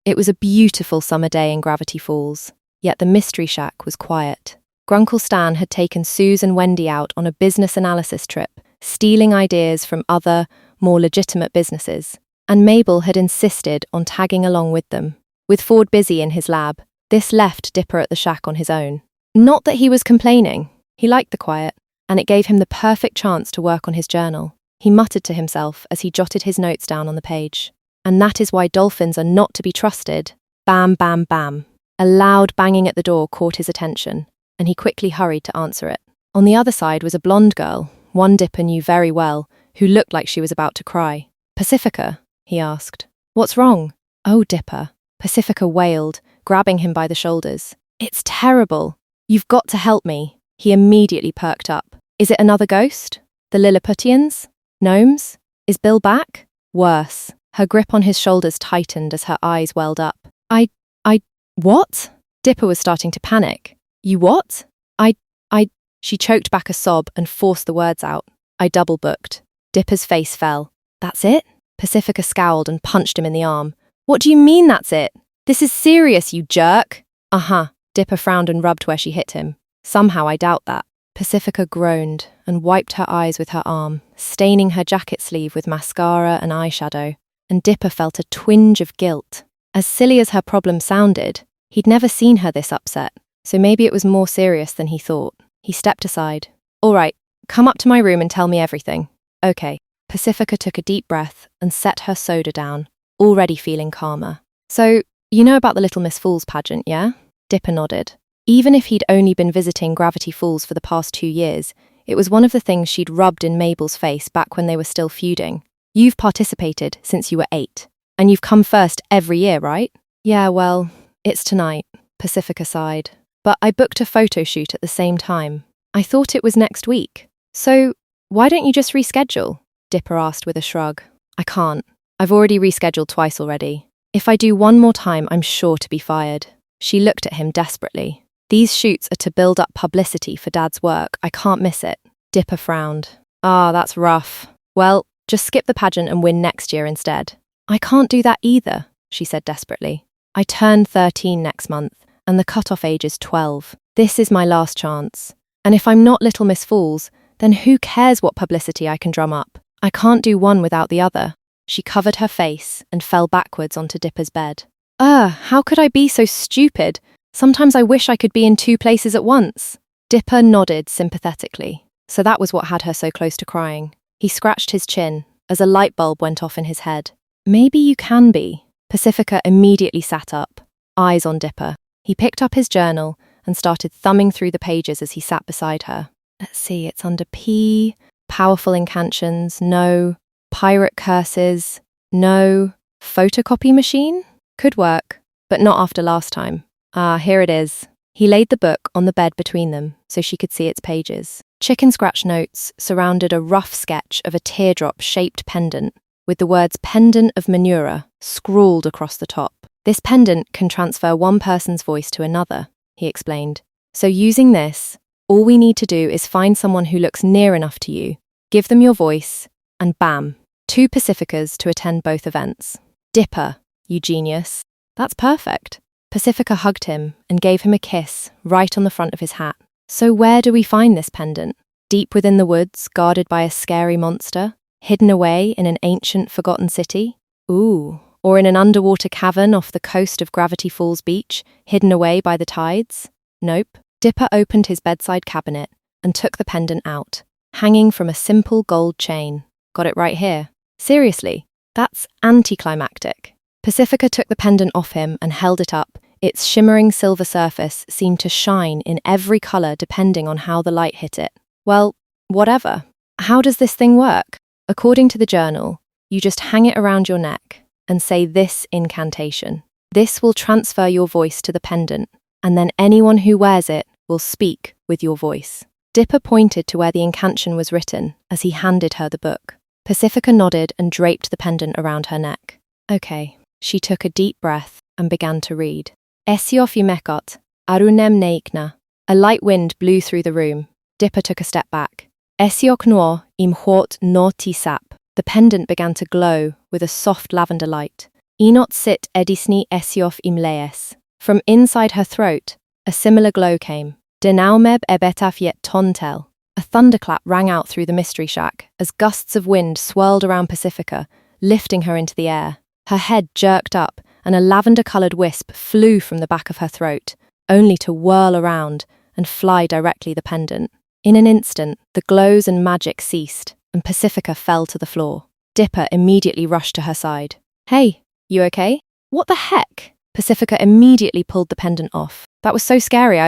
It was a beautiful summer day in Gravity Falls, yet the Mystery Shack was quiet. Grunkle Stan had taken Suze and Wendy out on a business analysis trip, stealing ideas from other, more legitimate businesses, and Mabel had insisted on tagging along with them. With Ford busy in his lab, this left Dipper at the shack on his own. Not that he was complaining. He liked the quiet, and it gave him the perfect chance to work on his journal. He muttered to himself as he jotted his notes down on the page. And that is why dolphins are not to be trusted. Bam, bam, bam. A loud banging at the door caught his attention, and he quickly hurried to answer it. On the other side was a blonde girl, one Dipper knew very well, who looked like she was about to cry. "Pacifica?" he asked. "What's wrong?" "Oh, Dipper," Pacifica wailed, grabbing him by the shoulders. "It's terrible. You've got to help me." He immediately perked up. "Is it another ghost? The Lilliputians? Gnomes? Is Bill back?" Worse. Her grip on his shoulders tightened as her eyes welled up. What? Dipper was starting to panic. "You what?" She choked back a sob and forced the words out. "I double-booked." Dipper's face fell. "That's it?" Pacifica scowled and punched him in the arm. "What do you mean that's it? This is serious, you jerk." "Uh-huh." Dipper frowned and rubbed where she hit him. "Somehow I doubt that." Pacifica groaned and wiped her eyes with her arm, staining her jacket sleeve with mascara and eyeshadow, and Dipper felt a twinge of guilt. As silly as her problem sounded, he'd never seen her this upset, so maybe it was more serious than he thought. He stepped aside. "All right, come up to my room and tell me everything." "Okay." Pacifica took a deep breath and set her soda down, already feeling calmer. "So, you know about the Little Miss Falls pageant, yeah?" Dipper nodded. Even if he'd only been visiting Gravity Falls for the past 2 years, it was one of the things she'd rubbed in Mabel's face back when they were still feuding. "You've participated since you were 8, and you've come first every year, right?" "Yeah, well, it's tonight," Pacifica sighed. "But I booked a photo shoot at the same time. I thought it was next week. So, why don't you just reschedule?" Dipper asked with a shrug. "I can't. I've already rescheduled twice already. If I do one more time, I'm sure to be fired." She looked at him desperately. "These shoots are to build up publicity for Dad's work. I can't miss it." Dipper frowned. "Ah, that's rough. Well, just skip the pageant and win next year instead." "I can't do that either," she said desperately. "I turn 13 next month, and the cutoff age is 12. This is my last chance. And if I'm not Little Miss Falls, then who cares what publicity I can drum up? I can't do one without the other." She covered her face and fell backwards onto Dipper's bed. How could I be so stupid? Sometimes I wish I could be in 2 places at once." Dipper nodded sympathetically. So that was what had her so close to crying. He scratched his chin as a light bulb went off in his head. "Maybe you can be." Pacifica immediately sat up, eyes on Dipper. He picked up his journal and started thumbing through the pages as he sat beside her. "Let's see, it's under P. Powerful incantions, no. Pirate curses, no. Photocopy machine? Could work, but not after last time. Ah, here it is." He laid the book on the bed between them so she could see its pages. Chicken scratch notes surrounded a rough sketch of a teardrop-shaped pendant with the words "Pendant of Manura" scrawled across the top. "This pendant can transfer one person's voice to another," he explained. "So using this, all we need to do is find someone who looks near enough to you, give them your voice, and bam, 2 Pacificas to attend both events." "Dipper, you genius. That's perfect." Pacifica hugged him and gave him a kiss right on the front of his hat. "So where do we find this pendant? Deep within the woods, guarded by a scary monster? Hidden away in an ancient, forgotten city? Ooh, or in an underwater cavern off the coast of Gravity Falls Beach, hidden away by the tides? Nope." Dipper opened his bedside cabinet and took the pendant out, hanging from a simple gold chain. "Got it right here." "Seriously? That's anticlimactic." Pacifica took the pendant off him and held it up. Its shimmering silver surface seemed to shine in every colour depending on how the light hit it. "Well, whatever. How does this thing work?" "According to the journal, you just hang it around your neck and say this incantation. This will transfer your voice to the pendant, and then anyone who wears it will speak with your voice." Dipper pointed to where the incantation was written as he handed her the book. Pacifica nodded and draped the pendant around her neck. "Okay." She took a deep breath and began to read. "Esio fimekot, arunem neikna." A light wind blew through the room. Dipper took a step back. "Esiok nuo im hort no tisap." The pendant began to glow with a soft lavender light. Enot sit edisni esiof imlees. From inside her throat, a similar glow came. Denaumeb ebetaf yet tontel. A thunderclap rang out through the mystery shack as gusts of wind swirled around Pacifica, lifting her into the air. Her head jerked up, and a lavender-coloured wisp flew from the back of her throat, only to whirl around and fly directly the pendant. In an instant, the glows and magic ceased, and Pacifica fell to the floor. Dipper immediately rushed to her side. "Hey, you okay?" "What the heck?" Pacifica immediately pulled the pendant off. "That was so scary,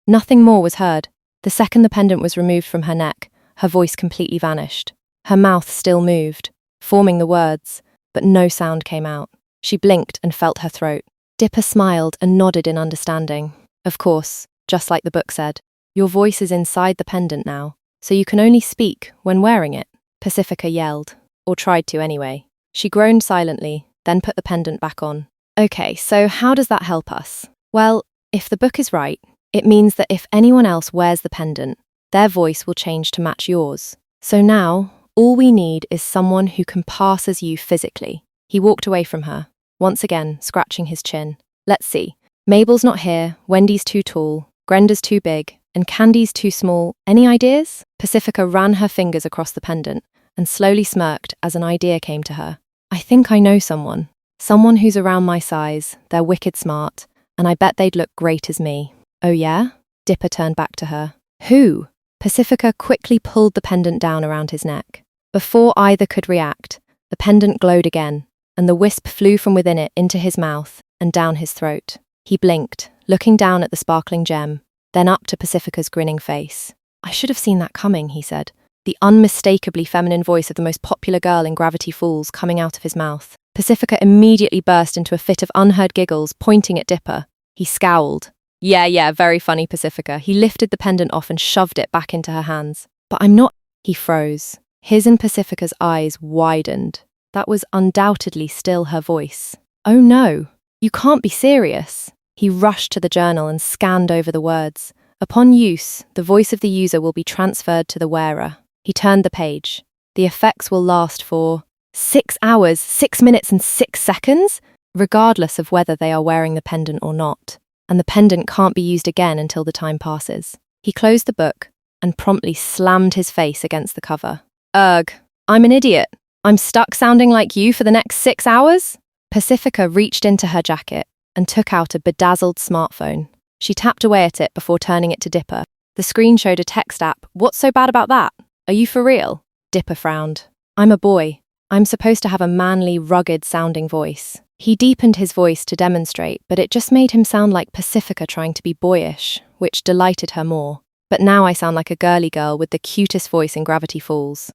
Nothing more was heard. The second the pendant was removed from her neck, her voice completely vanished. Her mouth still moved, forming the words, but no sound came out. She blinked and felt her throat. Dipper smiled and nodded in understanding. "Of course, just like the book said, your voice is inside the pendant now, so you can only speak when wearing it," Pacifica yelled, or tried to anyway. She groaned silently, then put the pendant back on. "Okay, so how does that help us?" "Well, if the book is right, it means that if anyone else wears the pendant, their voice will change to match yours. So now, all we need is someone who can pass as you physically." He walked away from her, once again scratching his chin. "Let's see. Mabel's not here, Wendy's too tall, Grenda's too big, and Candy's too small. Any ideas?" Pacifica ran her fingers across the pendant and slowly smirked as an idea came to her. "I think I know someone. Someone who's around my size, they're wicked smart, and I bet they'd look great as me." "Oh yeah?" Dipper turned back to her. "Who?" Pacifica quickly pulled the pendant down around his neck. Before either could react, the pendant glowed again, and the wisp flew from within it into his mouth and down his throat. He blinked, looking down at the sparkling gem, then up to Pacifica's grinning face. "I should have seen that coming," he said, the unmistakably feminine voice of the most popular girl in Gravity Falls coming out of his mouth. Pacifica immediately burst into a fit of unheard giggles, pointing at Dipper. He scowled. Yeah, very funny, Pacifica." He lifted the pendant off and shoved it back into her hands. "But I'm not—" He froze. His and Pacifica's eyes widened. That was undoubtedly still her voice. "Oh no, you can't be serious." He rushed to the journal and scanned over the words. "Upon use, the voice of the user will be transferred to the wearer." He turned the page. "The effects will last for 6 hours, 6 minutes and 6 seconds, regardless of whether they are wearing the pendant or not. And the pendant can't be used again until the time passes." He closed the book and promptly slammed his face against the cover. "Ugh, I'm an idiot. I'm stuck sounding like you for the next 6 hours?" Pacifica reached into her jacket and took out a bedazzled smartphone. She tapped away at it before turning it to Dipper. The screen showed a text app. "What's so bad about that? Are you for real?" Dipper frowned. "I'm a boy. I'm supposed to have a manly, rugged-sounding voice." He deepened his voice to demonstrate, but it just made him sound like Pacifica trying to be boyish, which delighted her more. "But now I sound like a girly girl with the cutest voice in Gravity Falls."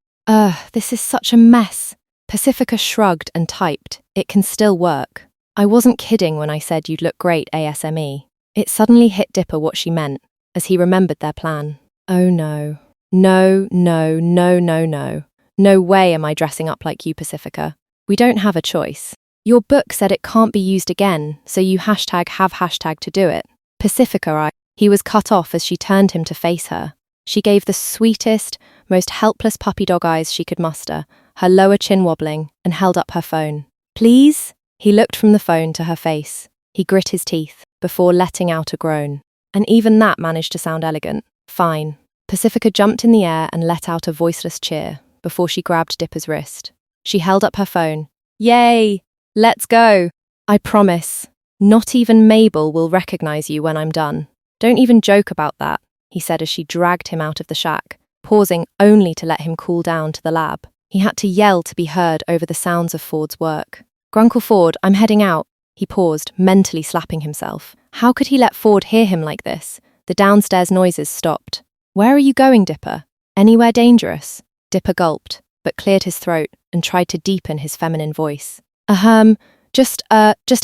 This is such a mess." Pacifica shrugged and typed. "It can still work. I wasn't kidding when I said you'd look great ASME." It suddenly hit Dipper what she meant, as he remembered their plan. "Oh no. No. No way am I dressing up like you, Pacifica. We don't have a choice. Your book said it can't be used again, so you have hashtag to do it." Pacifica, He was cut off as she turned him to face her. She gave the sweetest, most helpless puppy dog eyes she could muster, her lower chin wobbling, and held up her phone. "Please?" He looked from the phone to her face. He grit his teeth, before letting out a groan. And even that managed to sound elegant. "Fine." Pacifica jumped in the air and let out a voiceless cheer, before she grabbed Dipper's wrist. She held up her phone. "Yay! Let's go. I promise. Not even Mabel will recognize you when I'm done. Don't even joke about that," he said as she dragged him out of the shack, pausing only to let him cool down to the lab. He had to yell to be heard over the sounds of Ford's work. "Grunkle Ford, I'm heading out." He paused, mentally slapping himself. How could he let Ford hear him like this? The downstairs noises stopped. "Where are you going, Dipper? Anywhere dangerous?" Dipper gulped, but cleared his throat and tried to deepen his feminine voice. Just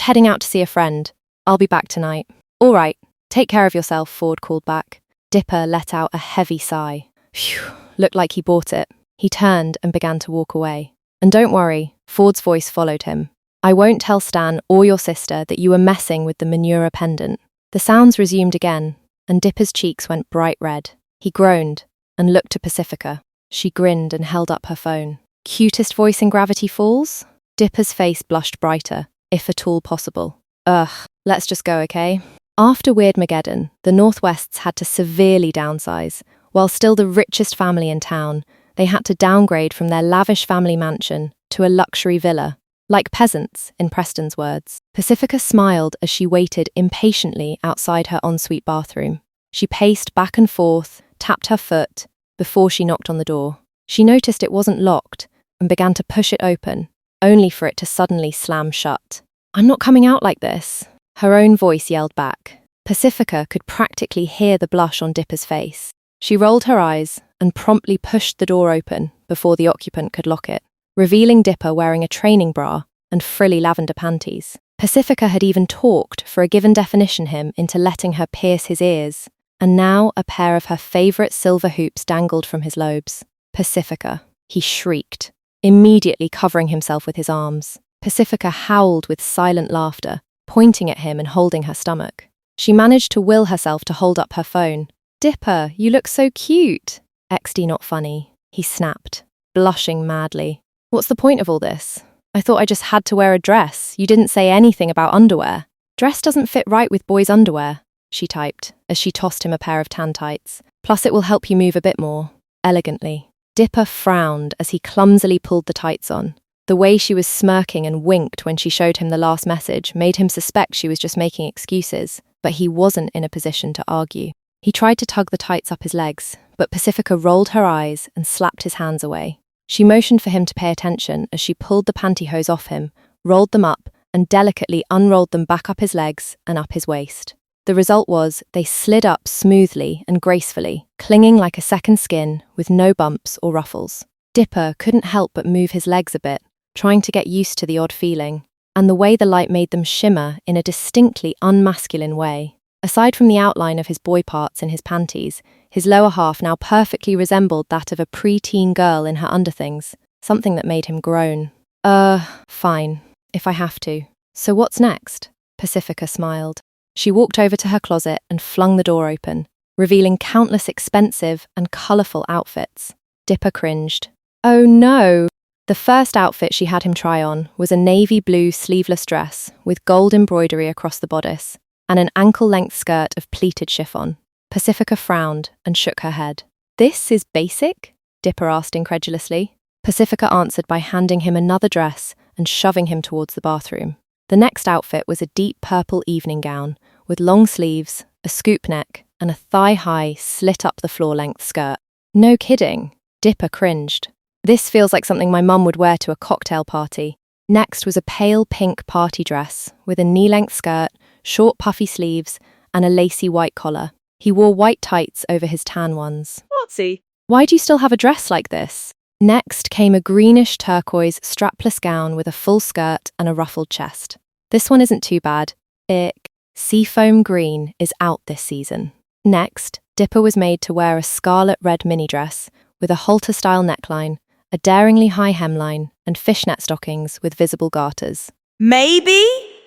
heading out to see a friend. I'll be back tonight." "All right, take care of yourself," Ford called back. Dipper let out a heavy sigh. Phew, looked like he bought it. He turned and began to walk away. "And don't worry," Ford's voice followed him. "I won't tell Stan or your sister that you were messing with the Manura pendant." The sounds resumed again, and Dipper's cheeks went bright red. He groaned and looked to Pacifica. She grinned and held up her phone. "Cutest voice in Gravity Falls?" Dipper's face blushed brighter. if at all possible. Ugh, let's just go, okay? After Weirdmageddon, the Northwests had to severely downsize. While still the richest family in town, they had to downgrade from their lavish family mansion to a luxury villa. Like peasants, in Preston's words. Pacifica smiled as she waited impatiently outside her ensuite bathroom. She paced back and forth, tapped her foot, before she knocked on the door. She noticed it wasn't locked and began to push it open, only for it to suddenly slam shut. "I'm not coming out like this," her own voice yelled back. Pacifica could practically hear the blush on Dipper's face. She rolled her eyes and promptly pushed the door open before the occupant could lock it, revealing Dipper wearing a training bra and frilly lavender panties. Pacifica had even talked for a given definition him into letting her pierce his ears, and now a pair of her favourite silver hoops dangled from his lobes. "Pacifica," he shrieked, immediately covering himself with his arms. Pacifica howled with silent laughter, pointing at him and holding her stomach. She managed to will herself to hold up her phone. "Dipper, you look so cute." "XD not funny," he snapped, blushing madly. "What's the point of all this? I thought I just had to wear a dress. You didn't say anything about underwear." "Dress doesn't fit right with boys' underwear," she typed, as she tossed him a pair of tan tights. "Plus it will help you move a bit more." Elegantly. Dipper frowned as he clumsily pulled the tights on. The way she was smirking and winked when she showed him the last message made him suspect she was just making excuses, but he wasn't in a position to argue. He tried to tug the tights up his legs, but Pacifica rolled her eyes and slapped his hands away. She motioned for him to pay attention as she pulled the pantyhose off him, rolled them up, and delicately unrolled them back up his legs and up his waist. The result was they slid up smoothly and gracefully, clinging like a second skin with no bumps or ruffles. Dipper couldn't help but move his legs a bit, trying to get used to the odd feeling, and the way the light made them shimmer in a distinctly unmasculine way. Aside from the outline of his boy parts in his panties, his lower half now perfectly resembled that of a pre-teen girl in her underthings, something that made him groan. Fine, if I have to. So what's next?" Pacifica smiled. She walked over to her closet and flung the door open, revealing countless expensive and colourful outfits. Dipper cringed. "Oh no!" The first outfit she had him try on was a navy blue sleeveless dress with gold embroidery across the bodice, and an ankle-length skirt of pleated chiffon. Pacifica frowned and shook her head. "This is basic?" Dipper asked incredulously. Pacifica answered by handing him another dress and shoving him towards the bathroom. The next outfit was a deep purple evening gown with long sleeves, a scoop neck, and a thigh-high, slit-up-the-floor-length skirt. "No kidding," Dipper cringed. "This feels like something my mum would wear to a cocktail party." Next was a pale pink party dress with a knee-length skirt, short puffy sleeves, and a lacy white collar. He wore white tights over his tan ones. Artsy. "Why do you still have a dress like this?" Next came a greenish turquoise strapless gown with a full skirt and a ruffled chest. "This one isn't too bad. Seafoam green is out this season." Next, Dipper was made to wear a scarlet red mini dress with a halter-style neckline, a daringly high hemline, and fishnet stockings with visible garters. Maybe?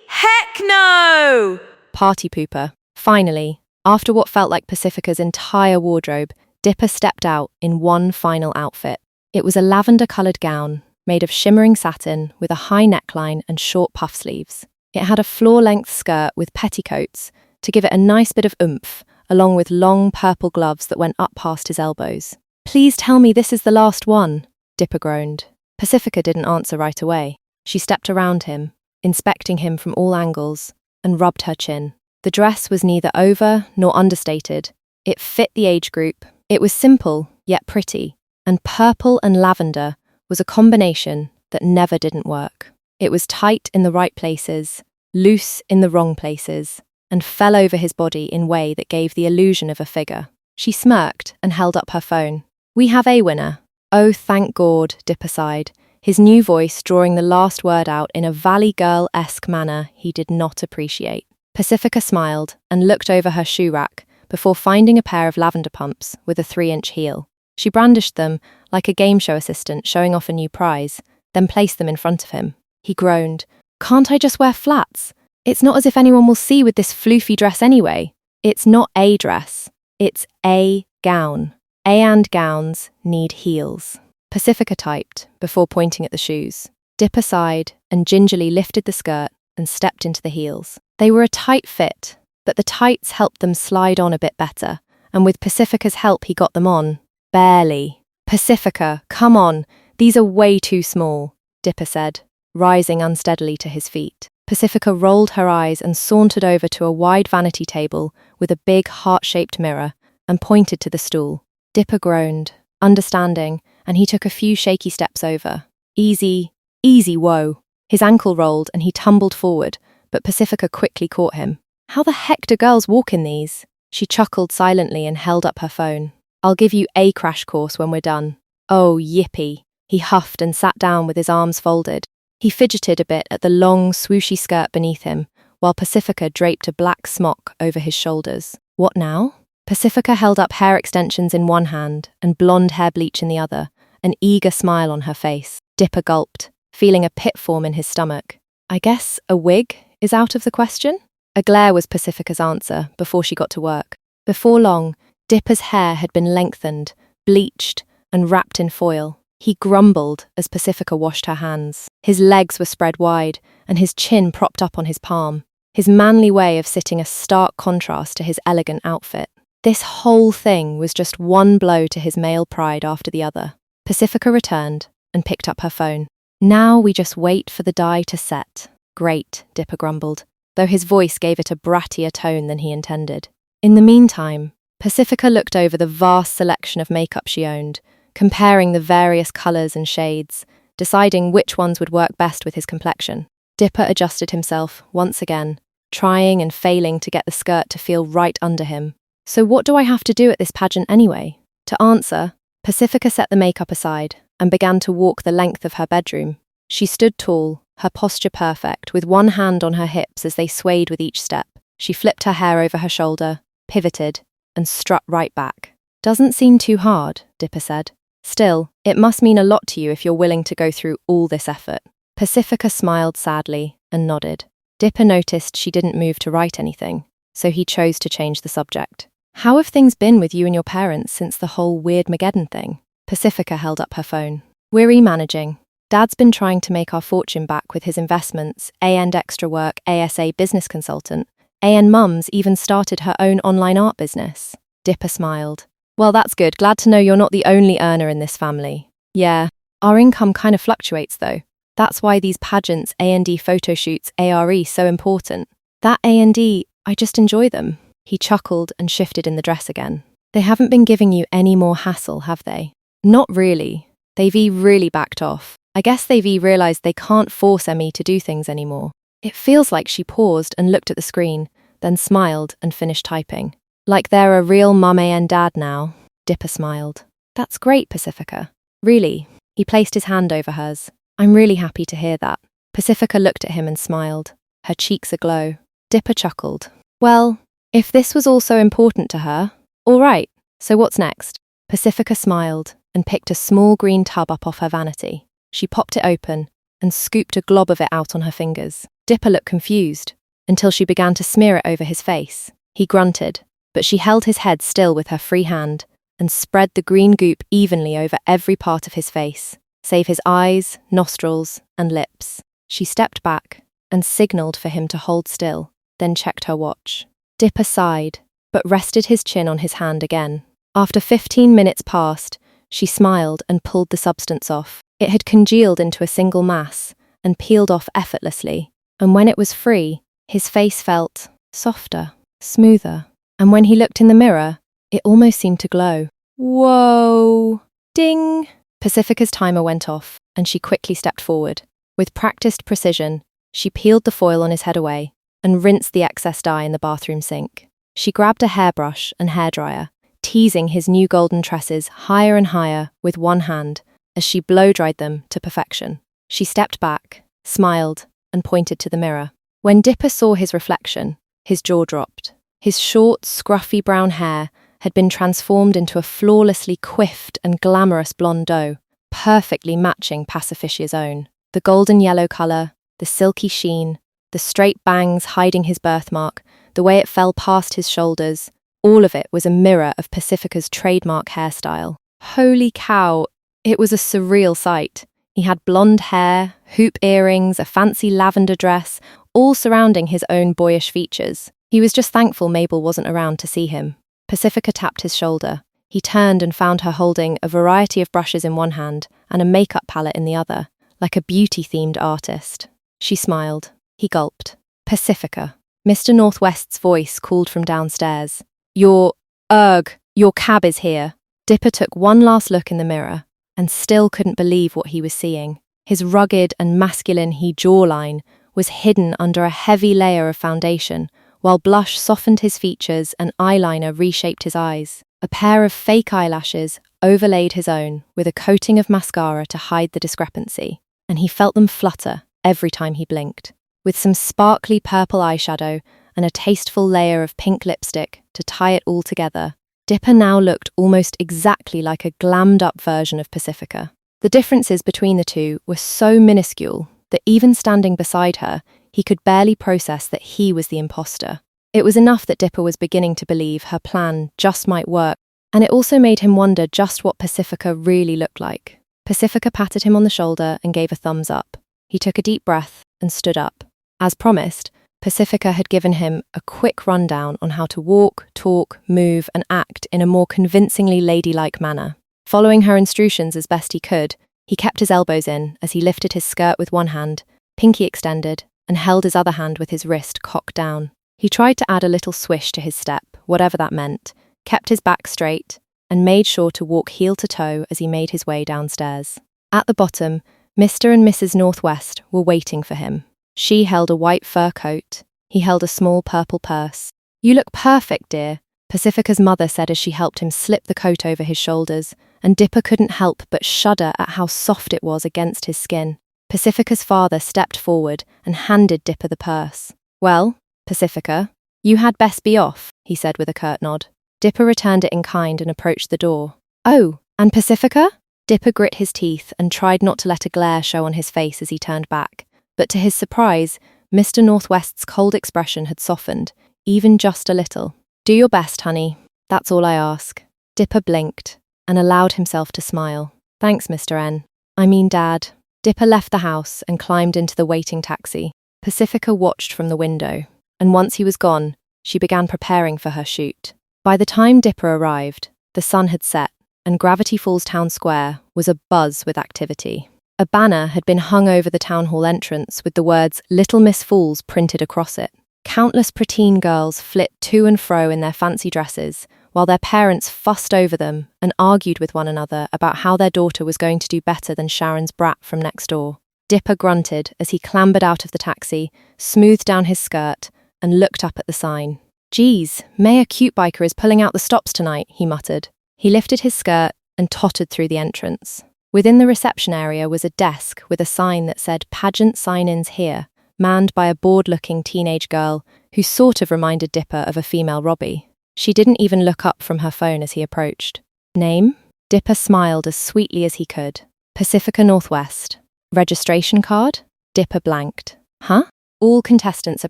Heck no! Party pooper. Finally, after what felt like Pacifica's entire wardrobe, Dipper stepped out in one final outfit. It was a lavender-coloured gown made of shimmering satin with a high neckline and short puff sleeves. It had a floor-length skirt with petticoats to give it a nice bit of oomph, along with long purple gloves that went up past his elbows. "Please tell me this is the last one," Dipper groaned. Pacifica didn't answer right away. She stepped around him, inspecting him from all angles, and rubbed her chin. The dress was neither over nor understated. It fit the age group. It was simple, yet pretty, and purple and lavender was a combination that never didn't work. It was tight in the right places, loose in the wrong places, and fell over his body in a way that gave the illusion of a figure. She smirked and held up her phone. "We have a winner." "Oh, thank God," Dipper sighed, his new voice drawing the last word out in a Valley Girl-esque manner he did not appreciate. Pacifica smiled and looked over her shoe rack before finding a pair of lavender pumps with a 3-inch heel. She brandished them like a game show assistant showing off a new prize, then placed them in front of him. He groaned. "Can't I just wear flats? It's not as if anyone will see with this floofy dress anyway." "It's not a dress. It's a gown. And gowns need heels," Pacifica typed before pointing at the shoes. Dipper sighed and gingerly lifted the skirt and stepped into the heels. They were a tight fit, but the tights helped them slide on a bit better, and with Pacifica's help he got them on. Barely. Pacifica, come on, these are way too small, Dipper said, rising unsteadily to his feet. Pacifica rolled her eyes and sauntered over to a wide vanity table with a big heart-shaped mirror and pointed to the stool. Dipper groaned, understanding, and he took a few shaky steps over. Easy, whoa. His ankle rolled and he tumbled forward, but Pacifica quickly caught him. How the heck do girls walk in these? She chuckled silently and held up her phone. I'll give you a crash course when we're done. Oh, yippee. He huffed and sat down with his arms folded. He fidgeted a bit at the long, swooshy skirt beneath him, while Pacifica draped a black smock over his shoulders. What now? Pacifica held up hair extensions in one hand and blonde hair bleach in the other, an eager smile on her face. Dipper gulped, feeling a pit form in his stomach. I guess a wig is out of the question? A glare was Pacifica's answer before she got to work. Before long, Dipper's hair had been lengthened, bleached, and wrapped in foil. He grumbled as Pacifica washed her hands. His legs were spread wide, and his chin propped up on his palm, his manly way of sitting a stark contrast to his elegant outfit. This whole thing was just one blow to his male pride after the other. Pacifica returned and picked up her phone. Now we just wait for the dye to set. Great, Dipper grumbled, though his voice gave it a brattier tone than he intended. In the meantime, Pacifica looked over the vast selection of makeup she owned, comparing the various colours and shades, deciding which ones would work best with his complexion. Dipper adjusted himself once again, trying and failing to get the skirt to feel right under him. So what do I have to do at this pageant anyway? To answer, Pacifica set the makeup aside and began to walk the length of her bedroom. She stood tall, her posture perfect, with one hand on her hips as they swayed with each step. She flipped her hair over her shoulder, pivoted, and strut right back. Doesn't seem too hard, Dipper said. Still, it must mean a lot to you if you're willing to go through all this effort. Pacifica smiled sadly and nodded. Dipper noticed she didn't move to write anything, so he chose to change the subject. How have things been with you and your parents since the whole Weirdmageddon thing? Pacifica held up her phone. We're managing. Dad's been trying to make our fortune back with his investments, and extra work, ASA business consultant. And Mum's even started her own online art business. Dipper smiled. Well, that's good. Glad to know you're not the only earner in this family. Yeah, our income kind of fluctuates though. That's why these pageants, A&D photo shoots, ARE, so important. That A&D, I just enjoy them. He chuckled and shifted in the dress again. They haven't been giving you any more hassle, have they? Not really. They've really backed off. I guess they've realised they can't force Emmy to do things anymore. It feels like she paused and looked at the screen, then smiled and finished typing. Like they're a real mum and dad now, Dipper smiled. That's great, Pacifica. Really? He placed his hand over hers. I'm really happy to hear that. Pacifica looked at him and smiled, her cheeks aglow. Dipper chuckled. Well, if this was also important to her, all right, so what's next? Pacifica smiled and picked a small green tub up off her vanity. She popped it open and scooped a glob of it out on her fingers. Dipper looked confused until she began to smear it over his face. He grunted, but she held his head still with her free hand and spread the green goop evenly over every part of his face, save his eyes, nostrils, and lips. She stepped back and signaled for him to hold still, then checked her watch. Dipper sighed, but rested his chin on his hand again. After 15 minutes passed, she smiled and pulled the substance off. It had congealed into a single mass and peeled off effortlessly, and when it was free, his face felt softer, smoother, and when he looked in the mirror, it almost seemed to glow. Whoa! Ding! Pacifica's timer went off, and she quickly stepped forward. With practiced precision, she peeled the foil on his head away and rinsed the excess dye in the bathroom sink. She grabbed a hairbrush and hairdryer, teasing his new golden tresses higher and higher with one hand as she blow-dried them to perfection. She stepped back, smiled, and pointed to the mirror. When Dipper saw his reflection, his jaw dropped. His short, scruffy brown hair had been transformed into a flawlessly coiffed and glamorous blonde doe, perfectly matching Pacificia's own. The golden yellow colour, the silky sheen, the straight bangs hiding his birthmark, the way it fell past his shoulders, all of it was a mirror of Pacifica's trademark hairstyle. Holy cow, it was a surreal sight. He had blonde hair, hoop earrings, a fancy lavender dress, all surrounding his own boyish features. He was just thankful Mabel wasn't around to see him. Pacifica tapped his shoulder. He turned and found her holding a variety of brushes in one hand and a makeup palette in the other, like a beauty-themed artist. She smiled. He gulped. Pacifica. Mr. Northwest's voice called from downstairs. Your cab is here. Dipper took one last look in the mirror and still couldn't believe what he was seeing. His rugged and masculine jawline was hidden under a heavy layer of foundation, while blush softened his features and eyeliner reshaped his eyes. A pair of fake eyelashes overlaid his own with a coating of mascara to hide the discrepancy, and he felt them flutter every time he blinked. With some sparkly purple eyeshadow and a tasteful layer of pink lipstick to tie it all together, Dipper now looked almost exactly like a glammed-up version of Pacifica. The differences between the two were so minuscule that even standing beside her, he could barely process that he was the imposter. It was enough that Dipper was beginning to believe her plan just might work, and it also made him wonder just what Pacifica really looked like. Pacifica patted him on the shoulder and gave a thumbs up. He took a deep breath and stood up. As promised, Pacifica had given him a quick rundown on how to walk, talk, move, and act in a more convincingly ladylike manner. Following her instructions as best he could, he kept his elbows in as he lifted his skirt with one hand, pinky extended, and held his other hand with his wrist cocked down. He tried to add a little swish to his step, whatever that meant, kept his back straight, and made sure to walk heel to toe as he made his way downstairs. At the bottom, Mr. and Mrs. Northwest were waiting for him. She held a white fur coat. He held a small purple purse. You look perfect, dear, Pacifica's mother said as she helped him slip the coat over his shoulders, and Dipper couldn't help but shudder at how soft it was against his skin. Pacifica's father stepped forward and handed Dipper the purse. Well, Pacifica, you had best be off, he said with a curt nod. Dipper returned it in kind and approached the door. Oh, and Pacifica? Dipper grit his teeth and tried not to let a glare show on his face as he turned back. But to his surprise, Mr. Northwest's cold expression had softened, even just a little. Do your best, honey. That's all I ask. Dipper blinked and allowed himself to smile. Thanks, Mr. N. I mean, Dad. Dipper left the house and climbed into the waiting taxi. Pacifica watched from the window, and once he was gone, she began preparing for her shoot. By the time Dipper arrived, the sun had set, and Gravity Falls Town Square was abuzz with activity. A banner had been hung over the town hall entrance with the words Little Miss Falls printed across it. Countless preteen girls flit to and fro in their fancy dresses, while their parents fussed over them and argued with one another about how their daughter was going to do better than Sharon's brat from next door. Dipper grunted as he clambered out of the taxi, smoothed down his skirt, and looked up at the sign. Geez, Mayor Cutebiker is pulling out the stops tonight, he muttered. He lifted his skirt and tottered through the entrance. Within the reception area was a desk with a sign that said Pageant Sign-ins Here, manned by a bored-looking teenage girl who sort of reminded Dipper of a female Robbie. She didn't even look up from her phone as he approached. Name? Dipper smiled as sweetly as he could. Pacifica Northwest. Registration card? Dipper blanked. Huh? All contestants are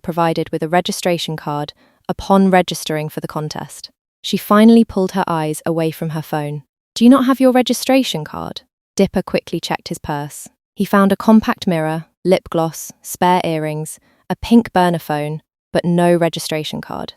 provided with a registration card upon registering for the contest. She finally pulled her eyes away from her phone. Do you not have your registration card? Dipper quickly checked his purse. He found a compact mirror, lip gloss, spare earrings, a pink burner phone, but no registration card.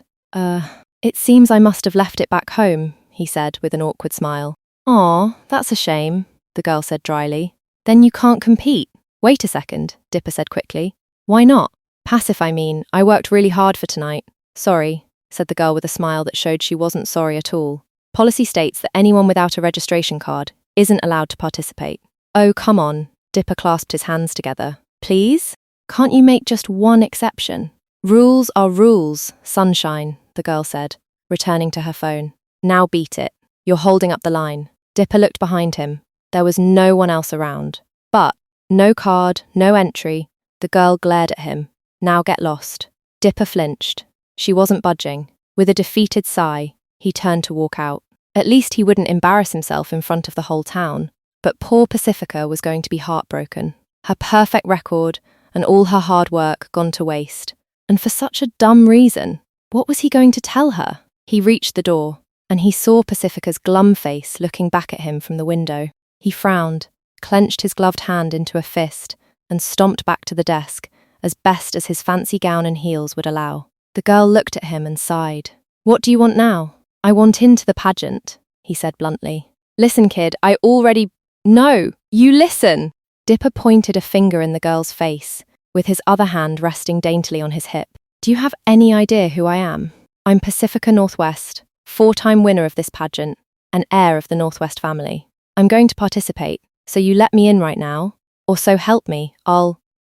It seems I must have left it back home, he said with an awkward smile. Aw, that's a shame, the girl said dryly. Then you can't compete. Wait a second, Dipper said quickly. Why not? Passive, I mean. I worked really hard for tonight. Sorry, said the girl with a smile that showed she wasn't sorry at all. Policy states that anyone without a registration card isn't allowed to participate. Oh, come on. Dipper clasped his hands together. Please? Can't you make just one exception? Rules are rules, sunshine, the girl said, returning to her phone. Now beat it. You're holding up the line. Dipper looked behind him. There was no one else around. But, no card, no entry. The girl glared at him. Now get lost. Dipper flinched. She wasn't budging. With a defeated sigh, he turned to walk out. At least he wouldn't embarrass himself in front of the whole town. But poor Pacifica was going to be heartbroken. Her perfect record and all her hard work gone to waste. And for such a dumb reason. What was he going to tell her? He reached the door, and he saw Pacifica's glum face looking back at him from the window. He frowned, clenched his gloved hand into a fist, and stomped back to the desk as best as his fancy gown and heels would allow. The girl looked at him and sighed. "What do you want now?" "I want into the pageant," he said bluntly. "Listen, kid, I already—" "No, you listen!" Dipper pointed a finger in the girl's face, with his other hand resting daintily on his hip. "Do you have any idea who I am? I'm Pacifica Northwest, 4-time winner of this pageant, and heir of the Northwest family. I'm going to participate, so you let me in right now, or so help me,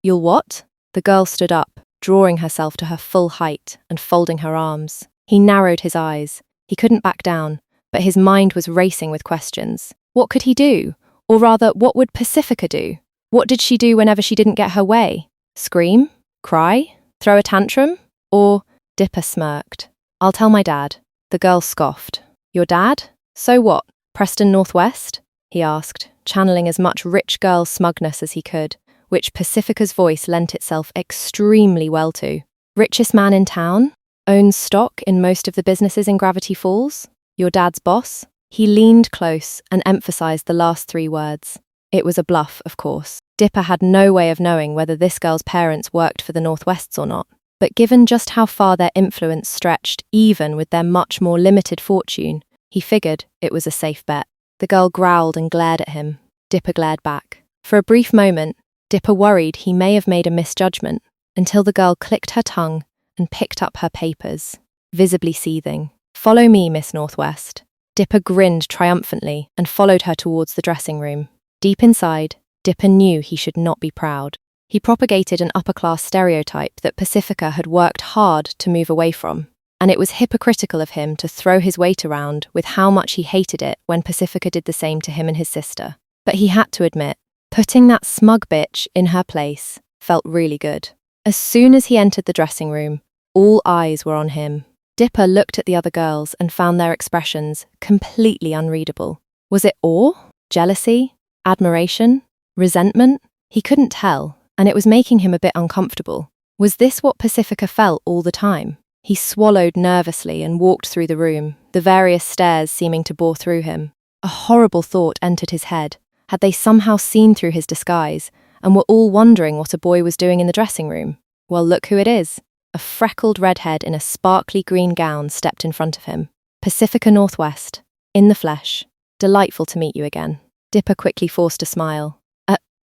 You'll what?" The girl stood up, drawing herself to her full height and folding her arms. He narrowed his eyes. He couldn't back down, but his mind was racing with questions. What could he do? Or rather, what would Pacifica do? What did she do whenever she didn't get her way? Scream? Cry? Throw a tantrum? Or— Dipper smirked. "I'll tell my dad." The girl scoffed. "Your dad? So what? Preston Northwest?" he asked, channeling as much rich girl smugness as he could, which Pacifica's voice lent itself extremely well to. "Richest man in town? Owns stock in most of the businesses in Gravity Falls? Your dad's boss?" He leaned close and emphasized the last 3 words. It was a bluff, of course. Dipper had no way of knowing whether this girl's parents worked for the Northwests or not, but given just how far their influence stretched, even with their much more limited fortune, he figured it was a safe bet. The girl growled and glared at him. Dipper glared back. For a brief moment, Dipper worried he may have made a misjudgment, until the girl clicked her tongue and picked up her papers, visibly seething. "Follow me, Miss Northwest." Dipper grinned triumphantly and followed her towards the dressing room. Deep inside, Dipper knew he should not be proud. He propagated an upper-class stereotype that Pacifica had worked hard to move away from, and it was hypocritical of him to throw his weight around with how much he hated it when Pacifica did the same to him and his sister. But he had to admit, putting that smug bitch in her place felt really good. As soon as he entered the dressing room, all eyes were on him. Dipper looked at the other girls and found their expressions completely unreadable. Was it awe? Jealousy? Admiration? Resentment? He couldn't tell, and it was making him a bit uncomfortable. Was this what Pacifica felt all the time? He swallowed nervously and walked through the room, the various stares seeming to bore through him. A horrible thought entered his head. Had they somehow seen through his disguise, and were all wondering what a boy was doing in the dressing room? Well, look who it is. A freckled redhead in a sparkly green gown stepped in front of him. Pacifica Northwest, in the flesh. "Delightful to meet you again." Dipper quickly forced a smile.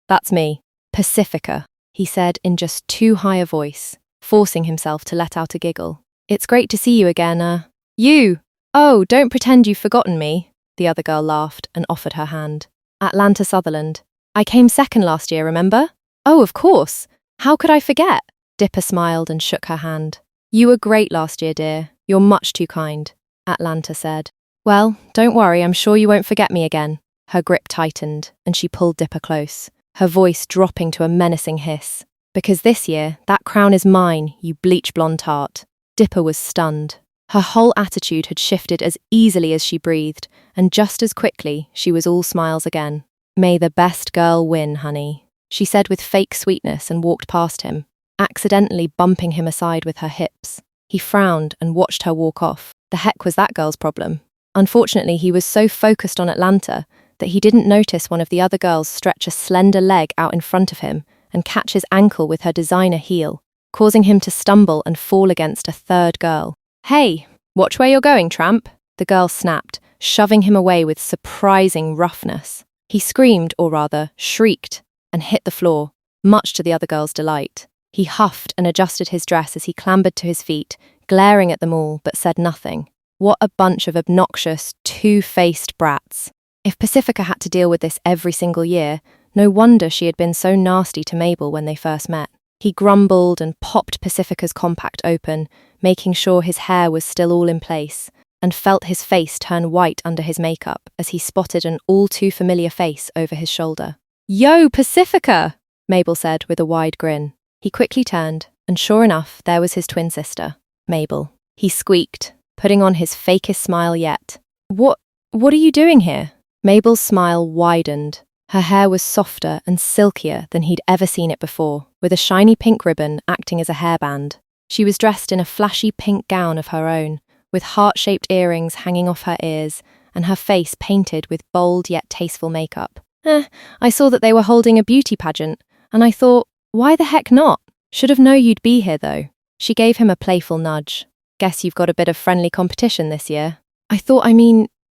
That's me. Pacifica," he said in just too high a voice, forcing himself to let out a giggle. "It's great to see you again, You! Oh, don't pretend you've forgotten me." The other girl laughed and offered her hand. "Atlanta Sutherland. I came second last year, remember?" "Oh, of course. How could I forget?" Dipper smiled and shook her hand. "You were great last year, dear. You're much too kind," Atlanta said. "Well, don't worry, I'm sure you won't forget me again." Her grip tightened, and she pulled Dipper close, her voice dropping to a menacing hiss. "Because this year, that crown is mine, you bleach blonde tart." Dipper was stunned. Her whole attitude had shifted as easily as she breathed, and just as quickly, she was all smiles again. "May the best girl win, honey," she said with fake sweetness and walked past him, accidentally bumping him aside with her hips. He frowned and watched her walk off. The heck was that girl's problem? Unfortunately, he was so focused on Atlanta that he didn't notice one of the other girls stretch a slender leg out in front of him and catch his ankle with her designer heel, causing him to stumble and fall against a third girl. "Hey, watch where you're going, tramp," the girl snapped, shoving him away with surprising roughness. He screamed, or rather, shrieked, and hit the floor, much to the other girl's delight. He huffed and adjusted his dress as he clambered to his feet, glaring at them all, but said nothing. What a bunch of obnoxious, two-faced brats. If Pacifica had to deal with this every single year, no wonder she had been so nasty to Mabel when they first met. He grumbled and popped Pacifica's compact open, making sure his hair was still all in place, and felt his face turn white under his makeup as he spotted an all-too-familiar face over his shoulder. "Yo, Pacifica!" Mabel said with a wide grin. He quickly turned, and sure enough, there was his twin sister, Mabel. He squeaked, putting on his fakest smile yet. What are you doing here?" Mabel's smile widened. Her hair was softer and silkier than he'd ever seen it before, with a shiny pink ribbon acting as a hairband. She was dressed in a flashy pink gown of her own, with heart-shaped earrings hanging off her ears, and her face painted with bold yet tasteful makeup. I saw that they were holding a beauty pageant, and I thought, why the heck not? Should have known you'd be here, though. She gave him a playful nudge. Guess you've got a bit of friendly competition this year.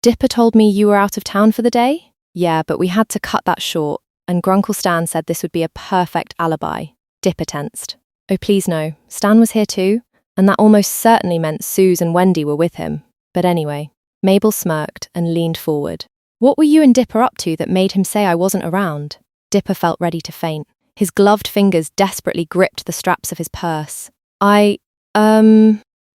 Dipper told me you were out of town for the day? Yeah, but we had to cut that short, and Grunkle Stan said this would be a perfect alibi. Dipper tensed. Oh, please no. Stan was here too, and that almost certainly meant Suze and Wendy were with him. But anyway, Mabel smirked and leaned forward. What were you and Dipper up to that made him say I wasn't around? Dipper felt ready to faint. His gloved fingers desperately gripped the straps of his purse.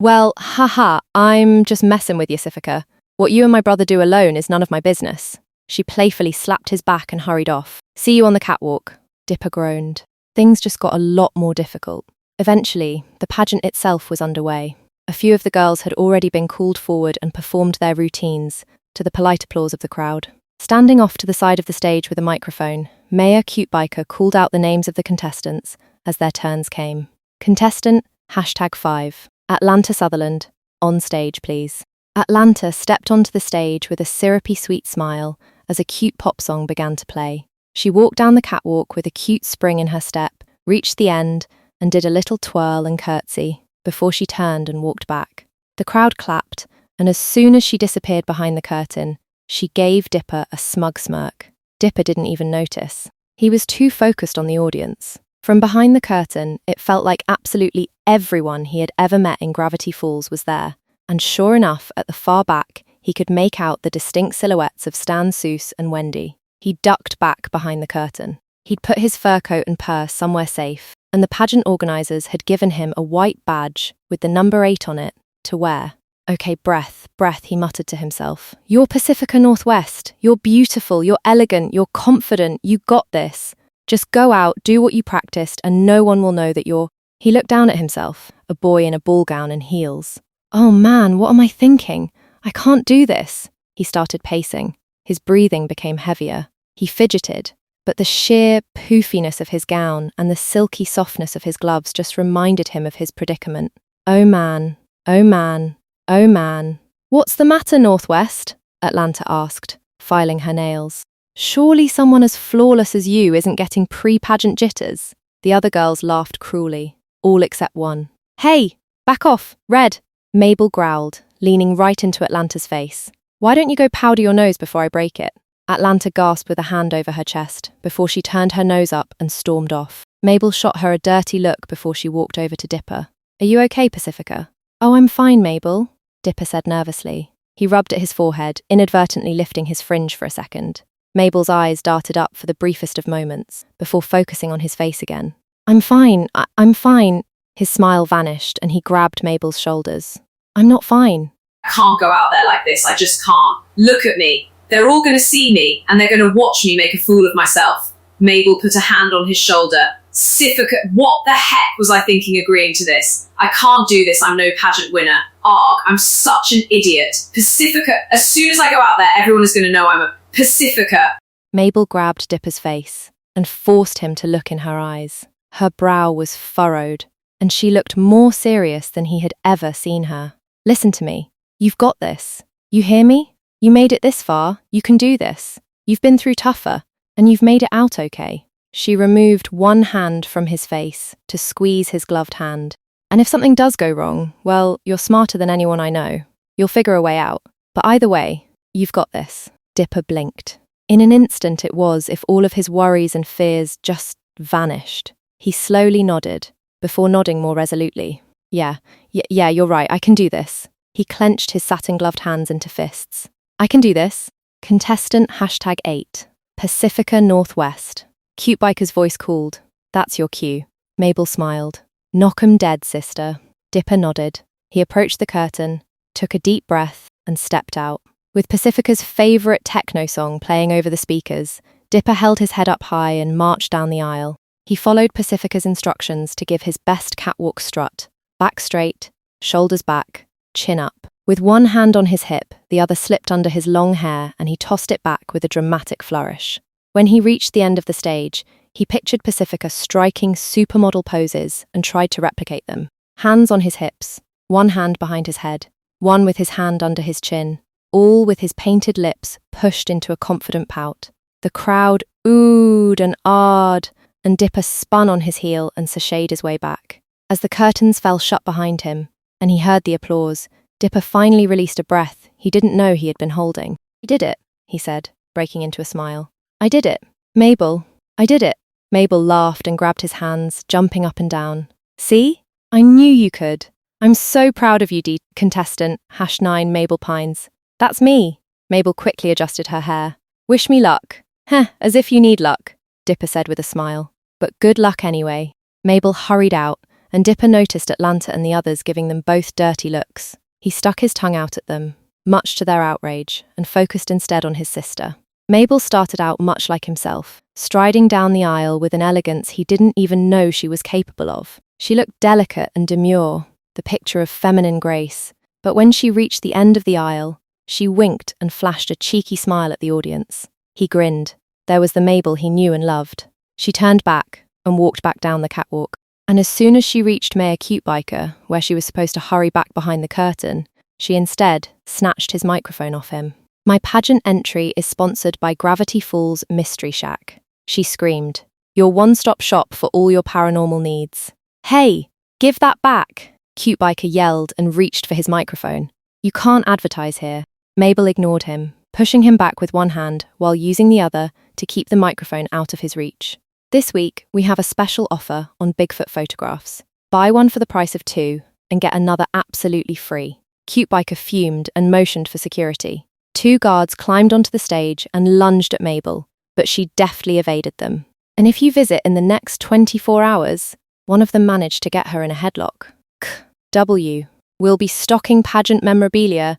Well, haha, I'm just messing with you, Sifika. What you and my brother do alone is none of my business. She playfully slapped his back and hurried off. See you on the catwalk. Dipper groaned. Things just got a lot more difficult. Eventually, the pageant itself was underway. A few of the girls had already been called forward and performed their routines, to the polite applause of the crowd. Standing off to the side of the stage with a microphone, Maya Cute Biker called out the names of the contestants as their turns came. Contestant #5, Atlanta Sutherland, on stage please. Atlanta stepped onto the stage with a syrupy sweet smile as a cute pop song began to play. She walked down the catwalk with a cute spring in her step, reached the end, and did a little twirl and curtsy before she turned and walked back. The crowd clapped, and as soon as she disappeared behind the curtain, she gave Dipper a smug smirk. Dipper didn't even notice. He was too focused on the audience. From behind the curtain, it felt like absolutely everyone he had ever met in Gravity Falls was there. And sure enough, at the far back, he could make out the distinct silhouettes of Stan, Suze, and Wendy. He ducked back behind the curtain. He'd put his fur coat and purse somewhere safe, and the pageant organisers had given him a white badge with the number 8 on it to wear. Okay, breath, he muttered to himself. You're Pacifica Northwest. You're beautiful, you're elegant, you're confident, you got this. Just go out, do what you practiced, and no one will know that you're... He looked down at himself, a boy in a ball gown and heels. Oh man, what am I thinking? I can't do this. He started pacing. His breathing became heavier. He fidgeted, but the sheer poofiness of his gown and the silky softness of his gloves just reminded him of his predicament. Oh man, oh man, oh man. What's the matter, Northwest? Atlanta asked, filing her nails. Surely someone as flawless as you isn't getting pre-pageant jitters? The other girls laughed cruelly, all except one. Hey, back off, Red! Mabel growled, leaning right into Atlanta's face. Why don't you go powder your nose before I break it? Atlanta gasped with a hand over her chest before she turned her nose up and stormed off. Mabel shot her a dirty look before she walked over to Dipper. Are you okay, Pacifica? Oh, I'm fine, Mabel, Dipper said nervously. He rubbed at his forehead, inadvertently lifting his fringe for a second. Mabel's eyes darted up for the briefest of moments, before focusing on his face again. I'm fine, I'm fine. His smile vanished and he grabbed Mabel's shoulders. I'm not fine. I can't go out there like this, I just can't. Look at me. They're all going to see me and they're going to watch me make a fool of myself. Mabel put a hand on his shoulder. Sifika, what the heck was I thinking agreeing to this? I can't do this, I'm no pageant winner. Arg, I'm such an idiot. Pacifica, as soon as I go out there, everyone is going to know I'm a Pacifica. Mabel grabbed Dipper's face and forced him to look in her eyes. Her brow was furrowed, and she looked more serious than he had ever seen her. Listen to me. You've got this. You hear me? You made it this far. You can do this. You've been through tougher, and you've made it out okay. She removed one hand from his face to squeeze his gloved hand. And if something does go wrong, well, you're smarter than anyone I know. You'll figure a way out. But either way, you've got this. Dipper blinked. In an instant it was if all of his worries and fears just vanished. He slowly nodded, before nodding more resolutely. Yeah, you're right, I can do this. He clenched his satin-gloved hands into fists. I can do this. Contestant #8, Pacifica Northwest. Cute Biker's voice called. That's your cue. Mabel smiled. Knock 'em dead, sister. Dipper nodded. He approached the curtain, took a deep breath, and stepped out. With Pacifica's favourite techno song playing over the speakers, Dipper held his head up high and marched down the aisle. He followed Pacifica's instructions to give his best catwalk strut. Back straight, shoulders back, chin up. With one hand on his hip, the other slipped under his long hair and he tossed it back with a dramatic flourish. When he reached the end of the stage, he pictured Pacifica striking supermodel poses and tried to replicate them. Hands on his hips, one hand behind his head, one with his hand under his chin, all with his painted lips pushed into a confident pout. The crowd oohed and ahed and Dipper spun on his heel and sashayed his way back. As the curtains fell shut behind him, and he heard the applause, Dipper finally released a breath he didn't know he had been holding. "I did it," he said, breaking into a smile. "I did it. Mabel, I did it." Mabel laughed and grabbed his hands, jumping up and down. "See? I knew you could. I'm so proud of you, contestant, #9 Mabel Pines. That's me." Mabel quickly adjusted her hair. "Wish me luck." "Heh, as if you need luck," Dipper said with a smile. "But good luck anyway." Mabel hurried out, and Dipper noticed Atlanta and the others giving them both dirty looks. He stuck his tongue out at them, much to their outrage, and focused instead on his sister. Mabel started out much like himself, striding down the aisle with an elegance he didn't even know she was capable of. She looked delicate and demure, the picture of feminine grace, but when she reached the end of the aisle, she winked and flashed a cheeky smile at the audience. He grinned. There was the Mabel he knew and loved. She turned back and walked back down the catwalk, and as soon as she reached Mayor Cutebiker, where she was supposed to hurry back behind the curtain, she instead snatched his microphone off him. "My pageant entry is sponsored by Gravity Falls Mystery Shack," she screamed. "Your one-stop shop for all your paranormal needs." "Hey, give that back!" Cutebiker yelled and reached for his microphone. "You can't advertise here." Mabel ignored him, pushing him back with one hand while using the other to keep the microphone out of his reach. "This week, we have a special offer on Bigfoot photographs. Buy one for the price of 2 and get another absolutely free." Cutebiker fumed and motioned for security. 2 guards climbed onto the stage and lunged at Mabel, but she deftly evaded them. "And if you visit in the next 24 hours, one of them managed to get her in a headlock. "KW, we'll be stocking pageant memorabilia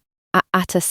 at a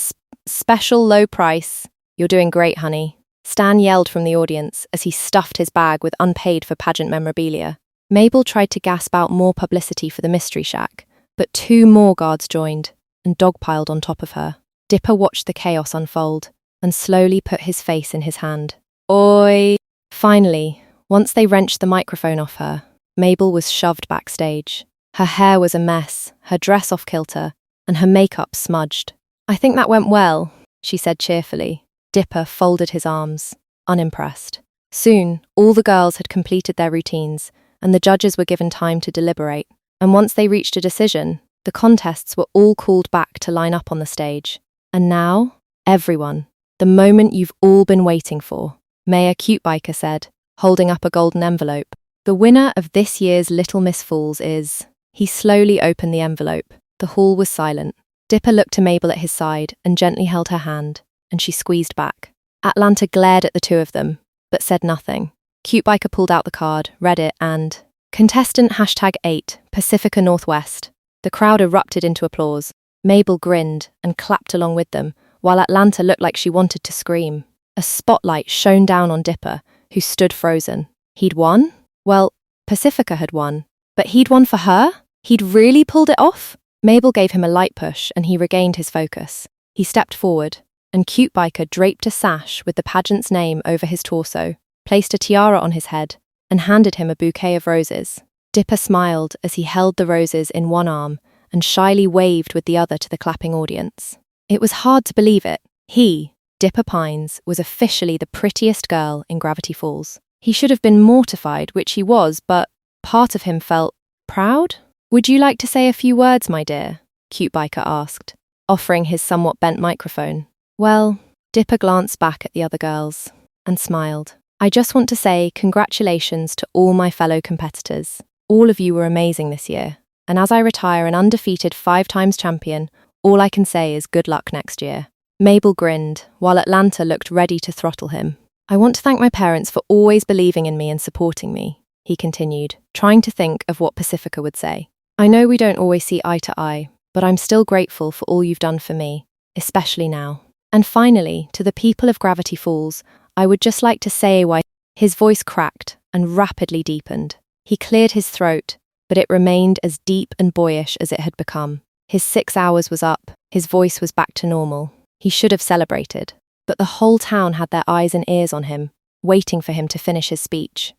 special low price." "You're doing great, honey," Stan yelled from the audience as he stuffed his bag with unpaid for pageant memorabilia. Mabel tried to gasp out more publicity for the Mystery Shack, but 2 more guards joined and dogpiled on top of her. Dipper watched the chaos unfold and slowly put his face in his hand. "Oi!" Finally, once they wrenched the microphone off her, Mabel was shoved backstage. Her hair was a mess, her dress off kilter, and her makeup smudged. "I think that went well," she said cheerfully. Dipper folded his arms, unimpressed. Soon, all the girls had completed their routines, and the judges were given time to deliberate. And once they reached a decision, the contests were all called back to line up on the stage. And now, everyone, the moment you've all been waiting for, Mayor Cutebiker said, holding up a golden envelope. "The winner of this year's Little Miss Falls is..." He slowly opened the envelope. The hall was silent. Dipper looked to Mabel at his side and gently held her hand, and she squeezed back. Atlanta glared at the 2 of them, but said nothing. Cutebiker pulled out the card, read it, and... "Contestant #8, Pacifica Northwest." The crowd erupted into applause. Mabel grinned and clapped along with them, while Atlanta looked like she wanted to scream. A spotlight shone down on Dipper, who stood frozen. He'd won? Well, Pacifica had won. But he'd won for her? He'd really pulled it off? Mabel gave him a light push, and he regained his focus. He stepped forward, and Cutebiker draped a sash with the pageant's name over his torso, placed a tiara on his head, and handed him a bouquet of roses. Dipper smiled as he held the roses in one arm and shyly waved with the other to the clapping audience. It was hard to believe it. He, Dipper Pines, was officially the prettiest girl in Gravity Falls. He should have been mortified, which he was, but part of him felt proud. "Would you like to say a few words, my dear?" Cutebiker asked, offering his somewhat bent microphone. "Well," Dipper glanced back at the other girls and smiled. "I just want to say congratulations to all my fellow competitors. All of you were amazing this year, and as I retire an undefeated 5-times champion, all I can say is good luck next year." Mabel grinned, while Atlanta looked ready to throttle him. "I want to thank my parents for always believing in me and supporting me," he continued, trying to think of what Pacifica would say. "I know we don't always see eye to eye, but I'm still grateful for all you've done for me, especially now. And finally, to the people of Gravity Falls, I would just like to say why..." His voice cracked and rapidly deepened. He cleared his throat, but it remained as deep and boyish as it had become. His 6 hours was up, his voice was back to normal. He should have celebrated, but the whole town had their eyes and ears on him, waiting for him to finish his speech.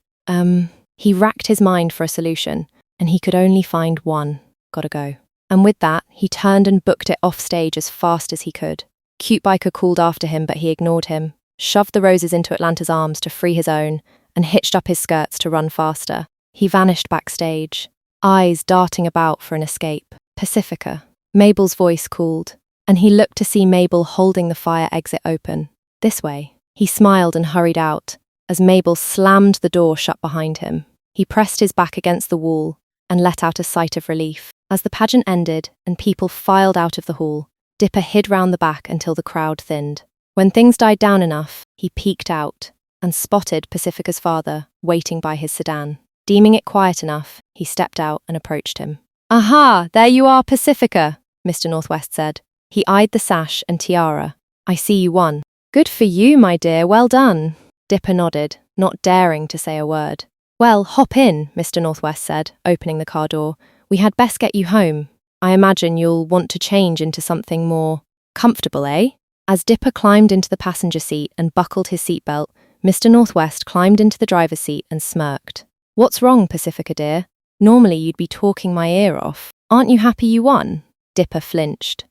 He racked his mind for a solution, and he could only find one. Gotta go. And with that, he turned and booked it off stage as fast as he could. Cutebiker called after him, but he ignored him, shoved the roses into Atlanta's arms to free his own, and hitched up his skirts to run faster. He vanished backstage, eyes darting about for an escape. Pacifica. Mabel's voice called, and he looked to see Mabel holding the fire exit open. This way. He smiled and hurried out, as Mabel slammed the door shut behind him. He pressed his back against the wall and let out a sigh of relief. As the pageant ended and people filed out of the hall, Dipper hid round the back until the crowd thinned. When things died down enough, he peeked out and spotted Pacifica's father waiting by his sedan. Deeming it quiet enough, he stepped out and approached him. "Aha, there you are, Pacifica," Mr. Northwest said. He eyed the sash and tiara. "I see you won." "Good for you, my dear, well done." Dipper nodded, not daring to say a word. "Well, hop in," Mr. Northwest said, opening the car door. "We had best get you home. I imagine you'll want to change into something more comfortable, eh?" As Dipper climbed into the passenger seat and buckled his seatbelt, Mr. Northwest climbed into the driver's seat and smirked. "What's wrong, Pacifica dear? Normally you'd be talking my ear off. Aren't you happy you won?" Dipper flinched.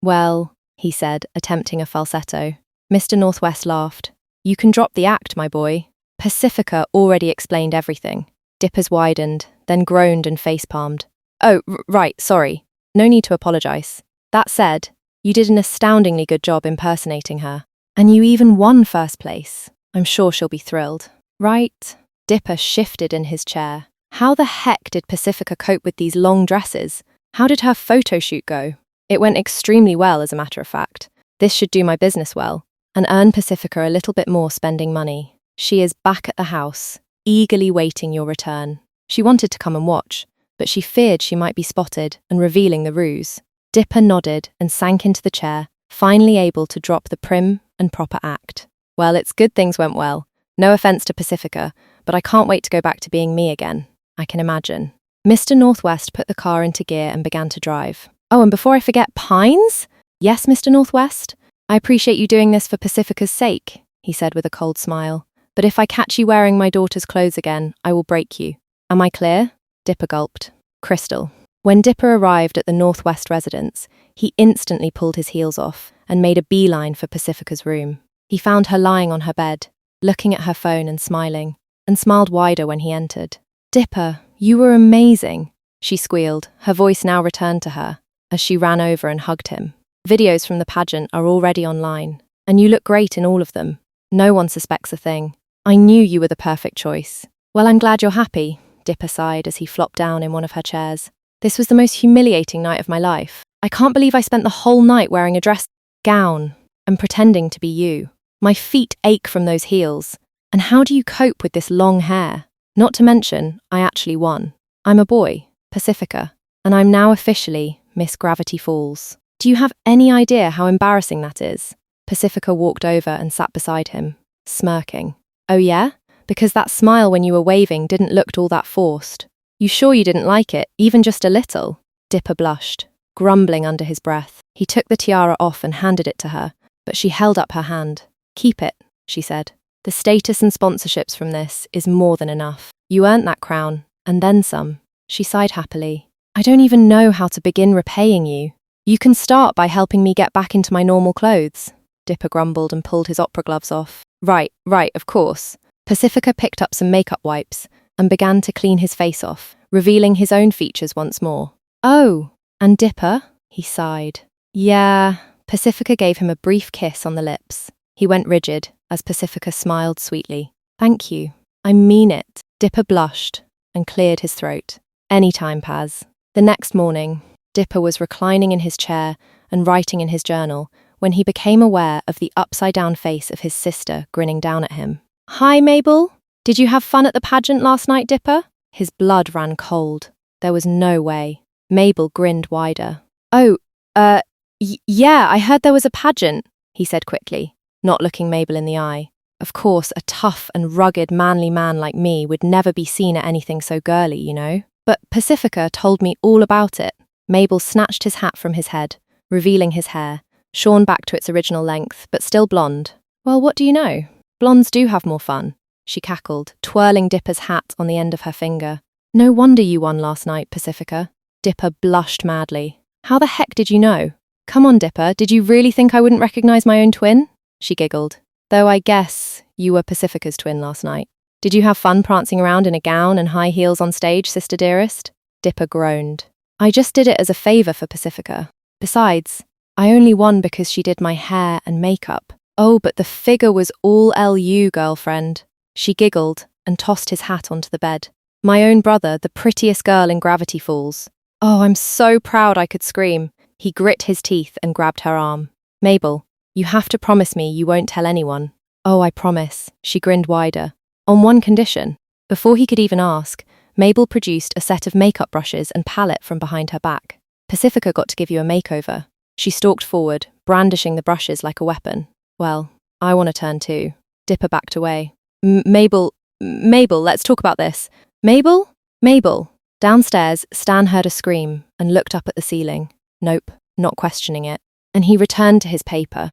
Well, he said, attempting a falsetto. Mr. Northwest laughed. "You can drop the act, my boy. Pacifica already explained everything." Dipper's widened, then groaned and face-palmed. "Oh, right, sorry. No need to apologise. That said, you did an astoundingly good job impersonating her. And you even won first place. I'm sure she'll be thrilled." "Right?" Dipper shifted in his chair. How the heck did Pacifica cope with these long dresses? How did her photo shoot go? It went extremely well, as a matter of fact. This should do my business well, and earn Pacifica a little bit more spending money. She is back at the house, eagerly waiting your return. She wanted to come and watch, but she feared she might be spotted and revealing the ruse. Dipper nodded and sank into the chair, finally able to drop the prim and proper act. "Well, it's good things went well. No offence to Pacifica, but I can't wait to go back to being me again. I can imagine." Mr. Northwest put the car into gear and began to drive. "Oh, and before I forget, Pines?" "Yes, Mr. Northwest? I appreciate you doing this for Pacifica's sake," he said with a cold smile. "But if I catch you wearing my daughter's clothes again, I will break you. Am I clear?" Dipper gulped. "Crystal." When Dipper arrived at the Northwest residence, he instantly pulled his heels off and made a beeline for Pacifica's room. He found her lying on her bed, looking at her phone and smiled wider when he entered. "Dipper, you were amazing," she squealed, her voice now returned to her, as she ran over and hugged him. "Videos from the pageant are already online, and you look great in all of them. No one suspects a thing. I knew you were the perfect choice." "Well, I'm glad you're happy," Dipper sighed as he flopped down in one of her chairs. "This was the most humiliating night of my life. I can't believe I spent the whole night wearing a dress gown and pretending to be you. My feet ache from those heels. And how do you cope with this long hair? Not to mention, I actually won. I'm a boy, Pacifica, and I'm now officially Miss Gravity Falls. Do you have any idea how embarrassing that is?" Pacifica walked over and sat beside him, smirking. "Oh yeah? Because that smile when you were waving didn't look all that forced. You sure you didn't like it, even just a little?" Dipper blushed, grumbling under his breath. He took the tiara off and handed it to her, but she held up her hand. "Keep it," she said. "The status and sponsorships from this is more than enough. You earned that crown, and then some." She sighed happily. "I don't even know how to begin repaying you." "You can start by helping me get back into my normal clothes." Dipper grumbled and pulled his opera gloves off. Right, of course." Pacifica picked up some makeup wipes and began to clean his face off, revealing his own features once more. "Oh, and Dipper?" he sighed. "Yeah." Pacifica gave him a brief kiss on the lips. He went rigid, as Pacifica smiled sweetly. "Thank you. I mean it." Dipper blushed and cleared his throat. "Anytime, Paz." The next morning, Dipper was reclining in his chair and writing in his journal when he became aware of the upside-down face of his sister grinning down at him. "Hi, Mabel. Did you have fun at the pageant last night, Dipper?" His blood ran cold. There was no way. Mabel grinned wider. "Oh, yeah, I heard there was a pageant," he said quickly, not looking Mabel in the eye. Of course, a tough and rugged manly man like me would never be seen at anything so girly, you know? But Pacifica told me all about it. Mabel snatched his hat from his head, revealing his hair, shorn back to its original length, but still blonde. "Well, what do you know? Blondes do have more fun," she cackled, twirling Dipper's hat on the end of her finger. "No wonder you won last night, Pacifica." Dipper blushed madly. "How the heck did you know?" "Come on, Dipper, did you really think I wouldn't recognize my own twin?" She giggled. "Though I guess You were Pacifica's twin last night. Did you have fun prancing around in a gown and high heels on stage, sister dearest? Dipper groaned. I just did it as a favour for Pacifica. Besides, I only won because she did my hair and makeup. Oh, but the figure was all LU, girlfriend. She giggled and tossed his hat onto the bed. My own brother, the prettiest girl in Gravity Falls. Oh, I'm so proud I could scream. He grit his teeth and grabbed her arm. Mabel, you have to promise me you won't tell anyone. Oh, I promise. She grinned wider. On one condition. Before he could even ask, Mabel produced a set of makeup brushes and palette from behind her back. Pacifica got to give you a makeover. She stalked forward, brandishing the brushes like a weapon. Well, I want to turn too. Dipper backed away. Mabel, let's talk about this. Mabel. Downstairs, Stan heard a scream and looked up at the ceiling. Nope, not questioning it. And he returned to his paper,